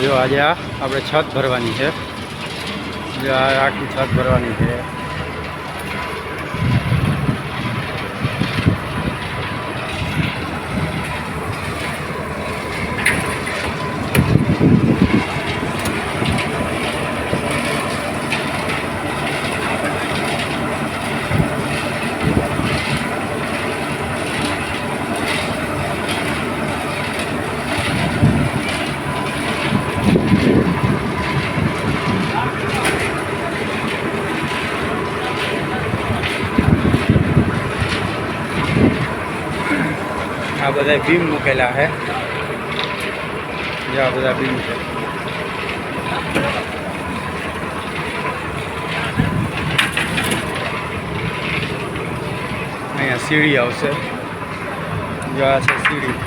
જો આજે આપણે છત ભરવાની છે. જો આ આખી છત ભરવાની છે. આ બધા બીમ મૂકેલા છે. જે આ બધા બીમ છે. અહીંયા સીડી આવશે. જો આ છે સીડી.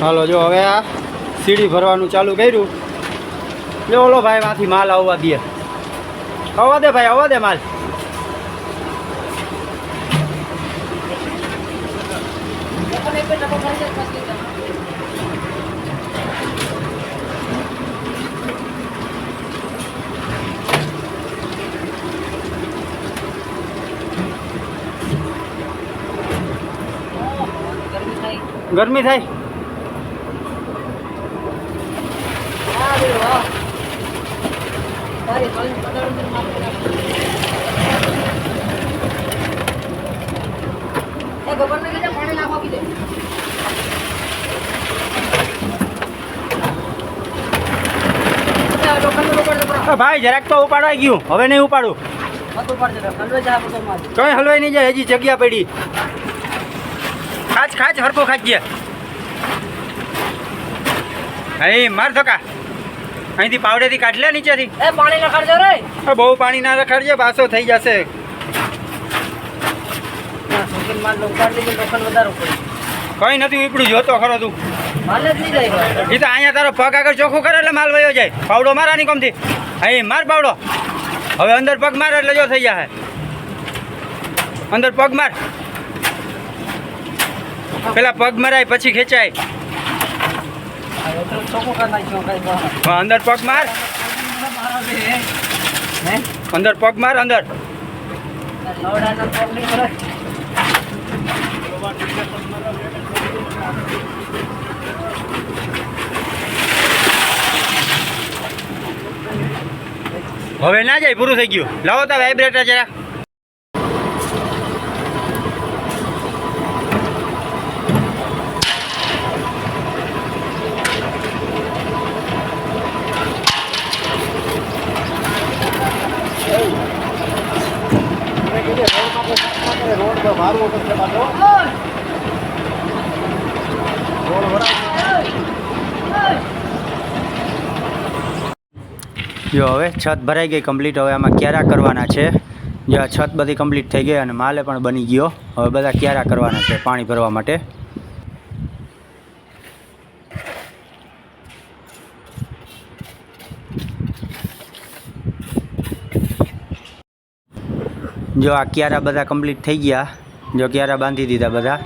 હાલો જો હવે આ સીડી ભરવાનું ચાલુ કર્યું. જો ઓલો ભાઈ માંથી માલ આવવા દે. આવવા દે ભાઈ, આવવા દે માલ. ગરમી થાય. ભાઈ જરાક તો ઉપાડવાઈ ગયું, હવે નહીં ઉપાડું. કઈ હલવાઈ નહીં જાય, હજી જગ્યા પડી. ખાચ ખાચ હરકો ખાચ ગયા. અહીં માર ધોકા અહીંથી પાવડેથી કાઢ લે નીચેથી. પાણી નખાડજો રે. બહુ પાણી ના રખાડજે, બાસો થઈ જશે. કઈ નથી ઉપડું, જોતો ખરો તું. એ તો અહીંયા તારો પગ આગળ ચોખ્ખું કરે એટલે માલ વયો જાય. પાવડો મારાની કમથી. અહીં માર પાવડો. હવે અંદર પગ માર એટલે જો થઈ જાય. અંદર પગ માર. પેલા પગ મરાય પછી ખેંચાય. અંદર પગ માર. અંદર પગ માર. અંદર હવે ના જાય, પૂરું થઈ ગયું. લાવો તો વાઇબ્રેટર જરા. જો હવે છત ભરાઈ ગઈ કમ્પ્લીટ. હવે આમાં ક્યારા કરવાના છે. જો આ છત બધી કમ્પ્લીટ થઈ ગઈ અને માલે પણ બની ગયો. હવે બધા ક્યારા કરવાના છે પાણી ભરવા માટે. જો આ ક્યારા બધા કમ્પ્લીટ થઈ ગયા. જો ક્યારા બાંધી દીધા બધા.